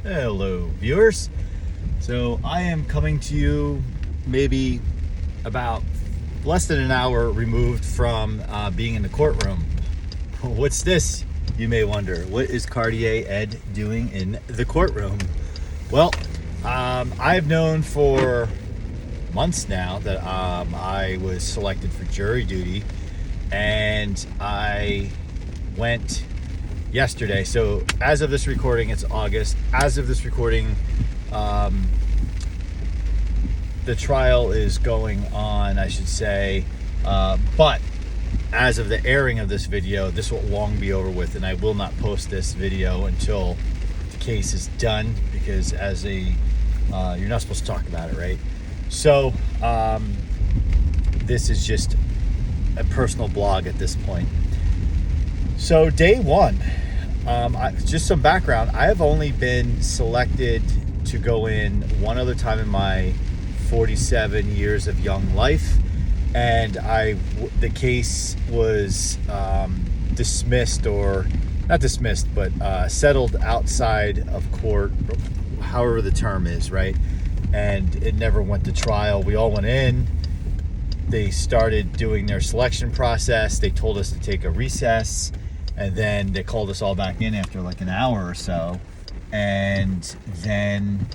Hello, viewers. So I am coming to you maybe about less than an hour removed from being in the courtroom. What's this, you may wonder? What is Cartier Ed doing in the courtroom? Well, I've known for months now that I was selected for jury duty, and I went yesterday. So as of this recording, it's August. As of this recording, the trial is going on, I should say, but as of the airing of this video, this will long be over with, and I will not post this video until the case is done, because as a you're not supposed to talk about it, right? So this is just a personal blog at this point. So day one, just some background. I have only been selected to go in one other time in my 47 years of young life, and the case was dismissed, or not dismissed, but settled outside of court, however the term is, right? And it never went to trial. We all went in. They started doing their selection process. They told us to take a recess, and then they called us all back in after like an hour or so, and then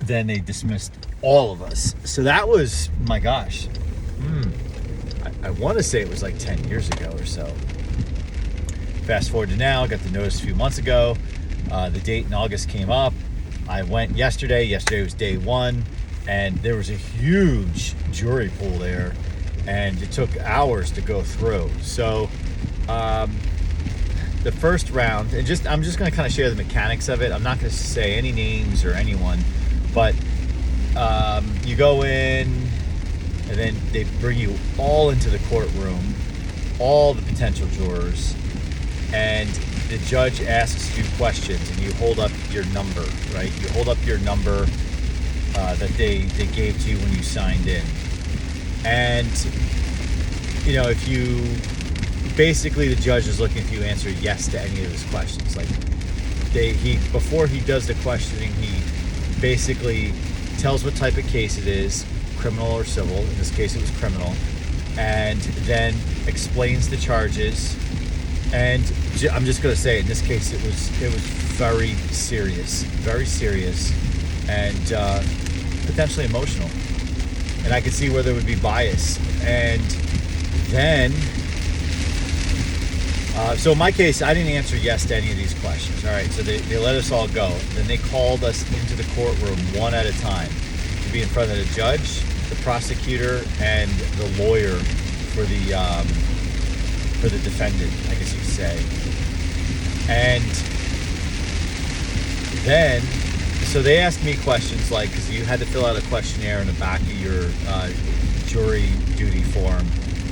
they dismissed all of us. So that was, my gosh, I want to say it was like 10 years ago or so. Fast forward to now, I got the notice a few months ago. The date in August came up. I went yesterday. Yesterday was day one, and there was a huge jury pool there, and it took hours to go through. So the first round, and I'm just going to kind of share the mechanics of it. I'm not going to say any names or anyone, but you go in, and then they bring you all into the courtroom, all the potential jurors, and the judge asks you questions, and you hold up your number, right? You hold up your number that they gave to you when you signed in. And, you know, if you, basically the judge is looking if you answer yes to any of his questions. Like, before he does the questioning, he basically tells what type of case it is, criminal or civil. In this case, it was criminal. And then explains the charges. And I'm just going to say, in this case, it was very serious, and potentially emotional. And I could see where there would be bias. And then, so in my case, I didn't answer yes to any of these questions. All right, so they let us all go. Then they called us into the courtroom one at a time to be in front of the judge, the prosecutor, and the lawyer for the defendant, I guess you could say. And then, so they asked me questions like, because you had to fill out a questionnaire in the back of your jury duty form.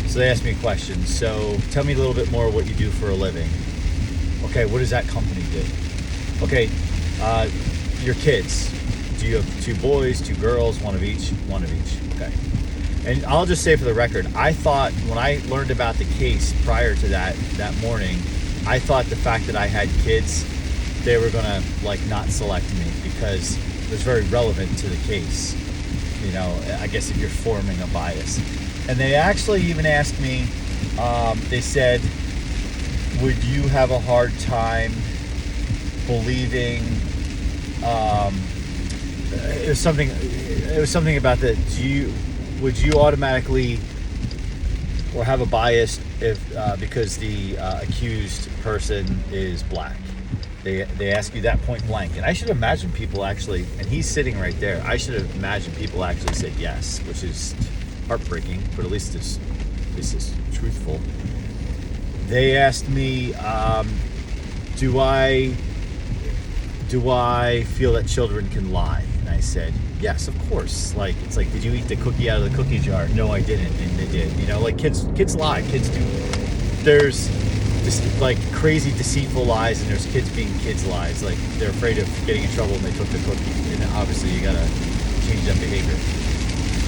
So they asked me questions. So tell me a little bit more what you do for a living. Okay, what does that company do? Okay, your kids. Do you have 2 boys, 2 girls, one of each? One of each, okay. And I'll just say for the record, I thought when I learned about the case prior to that morning, I thought the fact that I had kids, they were gonna like not select me because it was very relevant to the case. You know, I guess if you're forming a bias. And they actually even asked me, they said, would you have a hard time believing, it was something about that, would you automatically or have a bias if because the accused person is black? They ask you that point blank, and I should imagine people actually, and he's sitting right there, I should have imagined people actually said yes, which is heartbreaking, but at least this is truthful. They asked me, do I feel that children can lie? And I said, yes, of course. Like, it's like, did you eat the cookie out of the cookie jar? No, I didn't. And they did. You know, like kids lie. Kids do. There's just like crazy deceitful lies, and there's kids being kids lies. Like, they're afraid of getting in trouble and they took the cookie. And obviously you gotta change that behavior.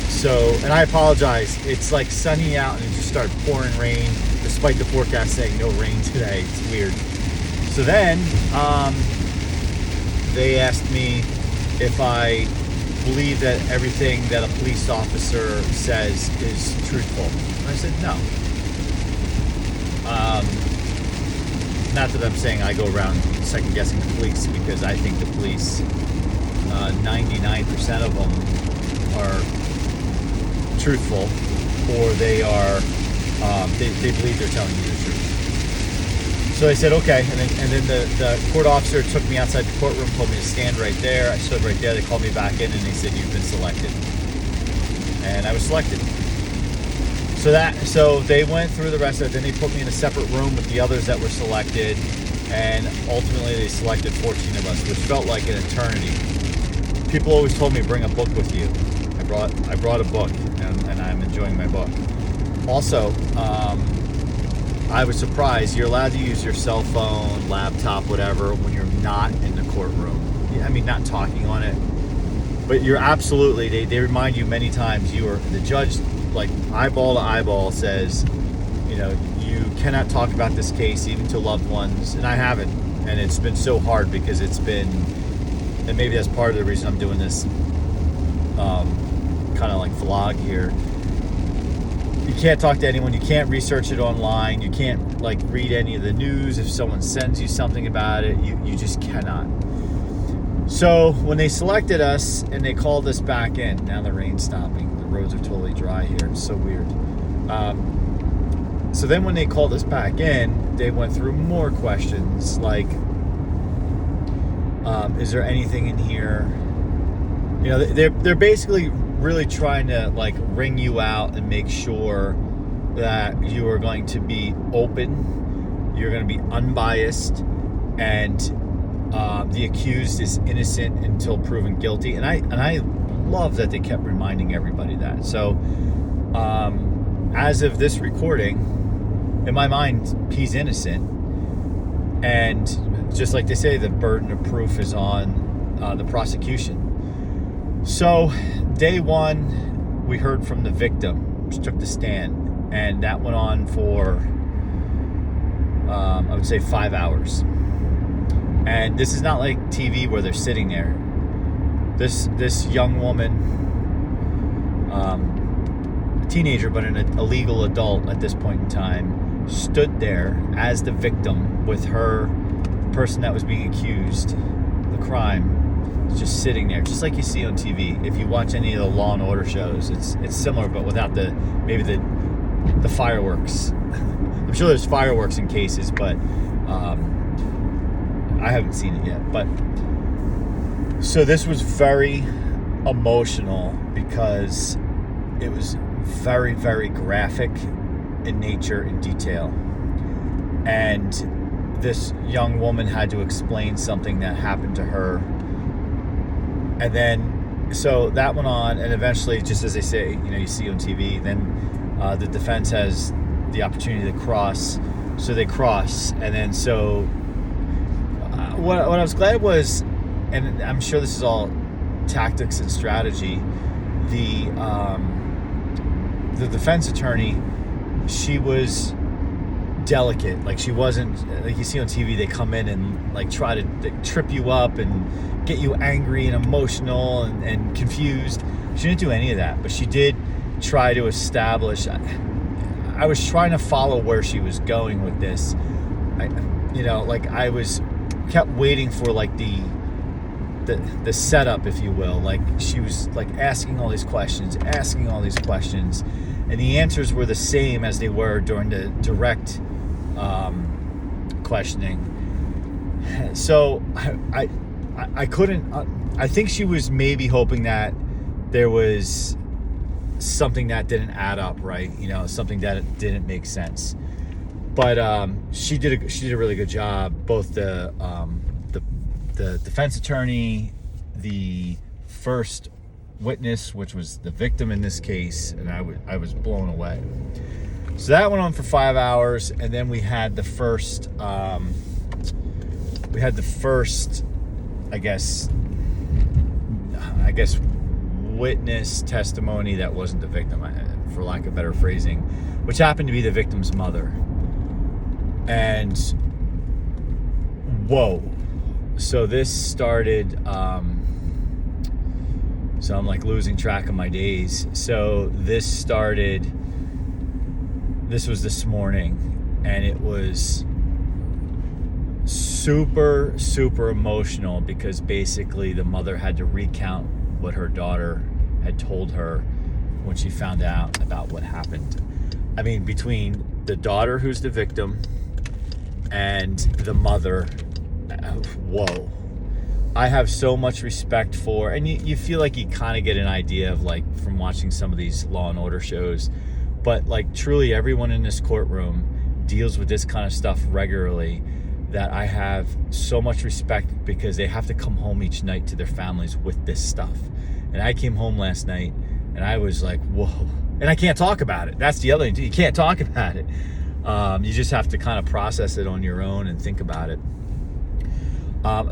So, and I apologize. It's like sunny out and it just started pouring rain, despite the forecast saying no rain today. It's weird. So then, they asked me if I believe that everything that a police officer says is truthful. And I said no. Not that I'm saying I go around second guessing the police, because I think the police, 99% of them are truthful, or they are they believe they're telling you the truth. So I said okay, and then the court officer took me outside the courtroom, told me to stand right there. I stood right there. They called me back in and they said, you've been selected, and I was selected. So they went through the rest of it. Then they put me in a separate room with the others that were selected, and ultimately they selected 14 of us, which felt like an eternity. People always told me, bring a book with you. I brought a book, and I'm enjoying my book. Also, I was surprised. You're allowed to use your cell phone, laptop, whatever, when you're not in the courtroom. I mean, not talking on it, but you're absolutely. They remind you many times. The judge, like eyeball to eyeball, says, you cannot talk about this case even to loved ones, and I haven't, and it's been so hard because it's been, and maybe that's part of the reason I'm doing this kind of like vlog here. You can't talk to anyone, you can't research it online, you can't like read any of the news. If someone sends you something about it, you just cannot. So when they selected us and they called us back in, now the rain's stopping, the roads are totally dry here, it's so weird. So then when they called us back in, they went through more questions like, is there anything in here? They're basically really trying to like wring you out and make sure that you are going to be open, you're going to be unbiased, and the accused is innocent until proven guilty. And I love that they kept reminding everybody that. So as of this recording, in my mind, he's innocent, and just like they say, the burden of proof is on the prosecution. So day one, we heard from the victim, which took the stand, and that went on for I would say 5 hours. And this is not like TV where they're sitting there. This young woman, a teenager but a legal adult at this point in time, stood there as the victim with her person that was being accused, the crime, just sitting there, just like you see on TV. If you watch any of the Law and Order shows, it's similar, but without the fireworks. I'm sure there's fireworks in cases, but I haven't seen it yet. But so this was very emotional because it was very, very graphic in nature and detail, and this young woman had to explain something that happened to her. And then, so that went on, and eventually, just as they say, you see on TV, then the defense has the opportunity to cross, so they cross. And then, so what I was glad was, and I'm sure this is all tactics and strategy, the defense attorney, she was delicate. Like, she wasn't, like you see on TV, they come in and like try to trip you up and get you angry and emotional and confused. She didn't do any of that, but she did try to establish. I was trying to follow where she was going with this. I was kept waiting for like the setup, if you will. Like, she was like asking all these questions, and the answers were the same as they were during the direct questioning. So I couldn't. I think she was maybe hoping that there was something that didn't add up, right? Something that didn't make sense. But she did a really good job. Both the defense attorney, the first witness, which was the victim in this case, and I was blown away. So that went on for 5 hours, and then we had the first I guess witness testimony that wasn't the victim, for lack of better phrasing, which happened to be the victim's mother. And whoa, So this started, so I'm like losing track of my days. So this was this morning, and it was super, super emotional because basically the mother had to recount what her daughter had told her when she found out about what happened. I mean, between the daughter who's the victim and the mother, whoa. I have so much respect for, and you feel like you kind of get an idea of, like, from watching some of these Law and Order shows, but like truly everyone in this courtroom deals with this kind of stuff regularly, that I have so much respect because they have to come home each night to their families with this stuff. And I came home last night and I was like, whoa. And I can't talk about it. That's the other thing. You can't talk about it. You just have to kind of process it on your own and think about it.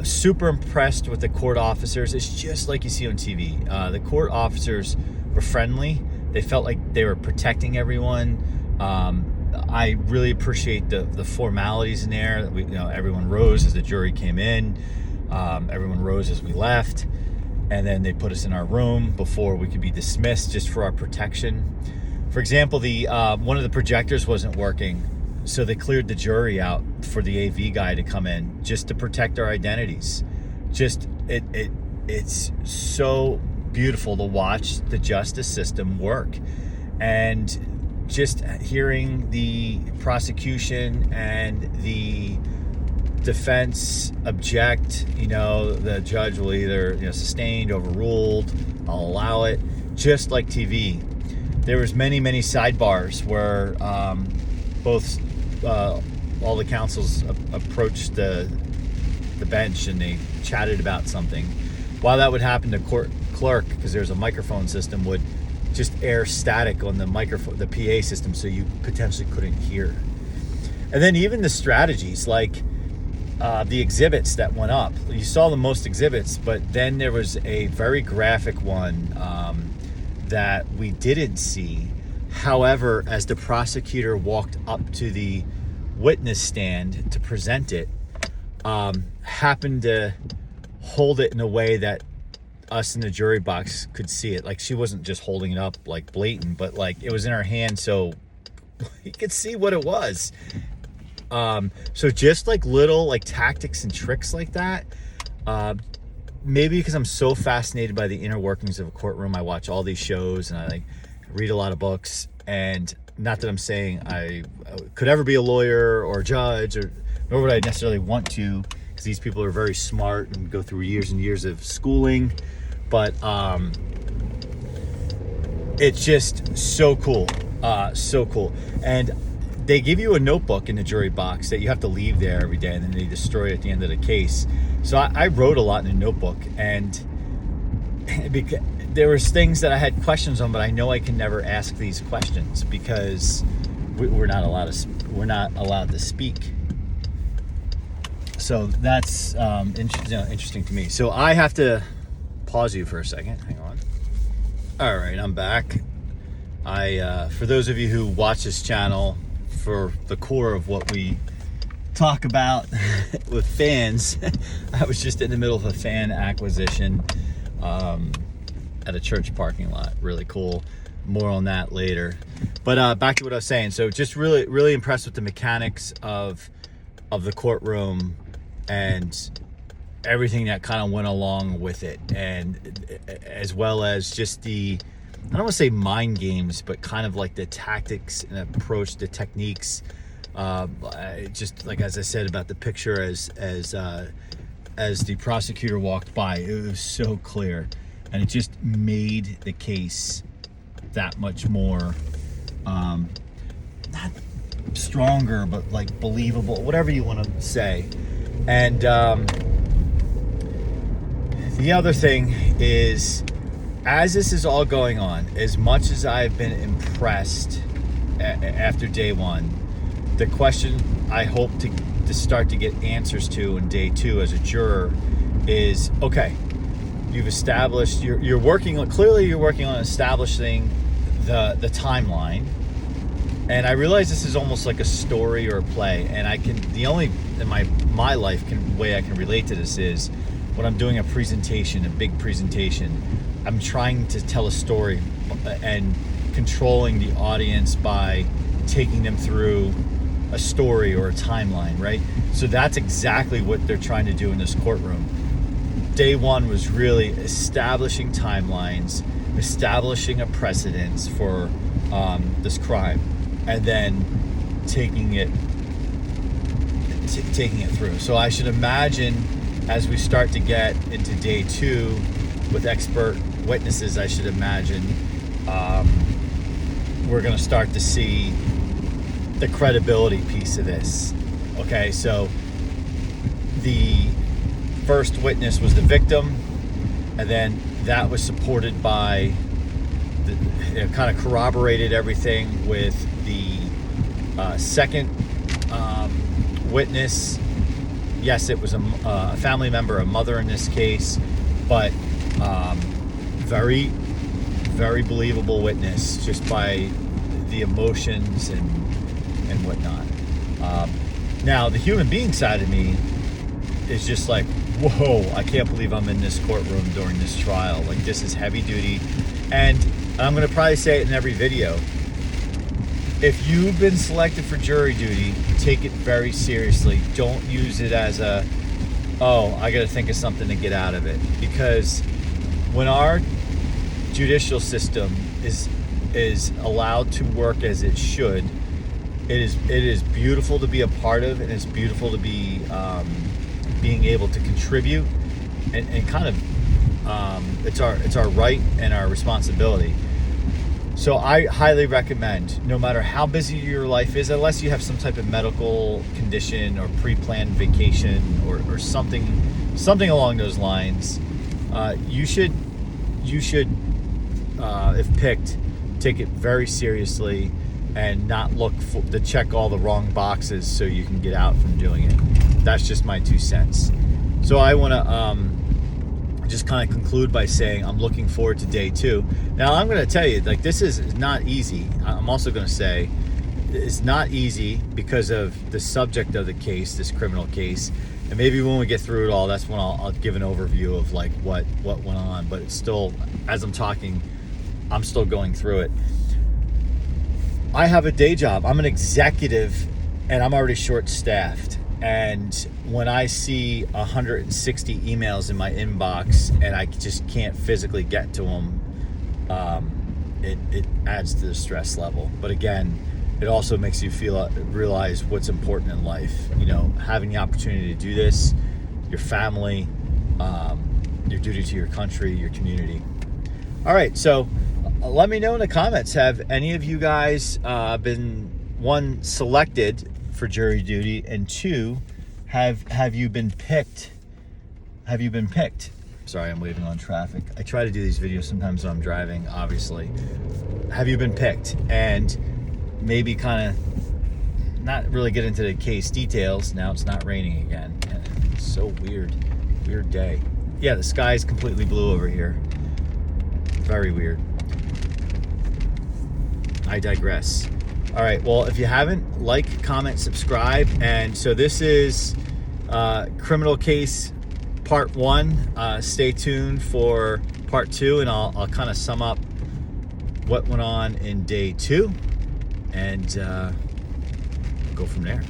Super impressed with the court officers. It's just like you see on TV. The court officers were friendly. They felt like they were protecting everyone. I really appreciate the formalities in there. Everyone rose as the jury came in. Everyone rose as we left. And then they put us in our room before we could be dismissed, just for our protection. For example, the one of the projectors wasn't working, so they cleared the jury out for the AV guy to come in, just to protect our identities. It's so beautiful to watch the justice system work. And just hearing the prosecution and the defense object, the judge will either sustained, overruled, I'll allow it, just like TV. There was many sidebars where both all the counsels approached the bench and they chatted about something. While that would happen, the court clerk, because there's a microphone system, would just air static on the microphone, the PA system, so you potentially couldn't hear. And then even the strategies, like the exhibits that went up. You saw the most exhibits, but then there was a very graphic one that we didn't see. However, as the prosecutor walked up to the witness stand to present it, happened to hold it in a way that us in the jury box could see it. Like, she wasn't just holding it up like blatant, but like it was in her hand, so you could see what it was. So just like little like tactics and tricks like that, maybe because I'm so fascinated by the inner workings of a courtroom, I watch all these shows and I like read a lot of books. And not that I'm saying I could ever be a lawyer or a judge, or nor would I necessarily want to, because these people are very smart and go through years and years of schooling. But it's just so cool, so cool. And they give you a notebook in the jury box that you have to leave there every day, and then they destroy it at the end of the case. So I wrote a lot in the notebook, and there was things that I had questions on, but I know I can never ask these questions because we're not allowed to speak. So that's interesting to me. So I have to pause you for a second. Hang on. All right, I'm back. For those of you who watch this channel, for the core of what we talk about with fans, I was just in the middle of a fan acquisition at a church parking lot. Really cool. More on that later. But back to what I was saying. So just really impressed with the mechanics of the courtroom and everything that kind of went along with it, and as well as just I don't want to say mind games, but kind of like the tactics and approach, the techniques. Just like, as I said about the picture, as the prosecutor walked by, it was so clear, and it just made the case that much more, not stronger, but like believable, whatever you want to say. And the other thing is, as this is all going on, as much as I've been impressed after day one, the question I hope to start to get answers to in day two as a juror is, okay, you've established, you're working on establishing the timeline. And I realize this is almost like a story or a play, and in my my life way I can relate to this is when I'm doing a presentation, a big presentation, I'm trying to tell a story and controlling the audience by taking them through a story or a timeline, right? So that's exactly what they're trying to do in this courtroom. Day one was really establishing timelines, establishing a precedence for this crime, and then taking it through. So I should imagine as we start to get into day two with expert witnesses, I should imagine we're going to start to see the credibility piece of this. Okay, so the first witness was the victim, and then that was supported by kind of corroborated everything with the second witness. Yes, it was a family member, a mother in this case, but very, very believable witness just by the emotions and whatnot. Now, the human being side of me is just like, whoa, I can't believe I'm in this courtroom during this trial. Like, this is heavy duty. And I'm going to probably say it in every video. If you've been selected for jury duty, take it very seriously. Don't use it as I got to think of something to get out of it. Because when our judicial system is allowed to work as it should, it is beautiful to be a part of, and it's beautiful to be being able to contribute, and kind of it's our right and our responsibility. So I highly recommend, no matter how busy your life is, unless you have some type of medical condition or pre-planned vacation or something along those lines, you should if picked, take it very seriously and not look to check all the wrong boxes so you can get out from doing it. That's just my 2 cents. So I want to just kind of conclude by saying I'm looking forward to day two. Now, I'm going to tell you, like, this is not easy. I'm also going to say it's not easy because of the subject of the case, this criminal case. And maybe when we get through it all, that's when I'll give an overview of like what went on. But it's still, as I'm talking, I'm still going through it. I have a day job. I'm an executive, and I'm already short-staffed. And when I see 160 emails in my inbox and I just can't physically get to them, it adds to the stress level. But again, it also makes you realize what's important in life. You know, having the opportunity to do this, your family, your duty to your country, your community. All right, so let me know in the comments, have any of you guys been, one, selected for jury duty, and two, have you been picked? Have you been picked? Sorry, I'm waving on traffic. I try to do these videos sometimes when I'm driving, obviously. Have you been picked? And maybe kind of not really get into the case details. Now it's not raining again. And it's so weird day. Yeah, the sky's completely blue over here. Very weird. I digress. All right, well, if you haven't, like, comment, subscribe. And so this is criminal case part 1. Stay tuned for part 2, and I'll kind of sum up what went on in day 2 and go from there.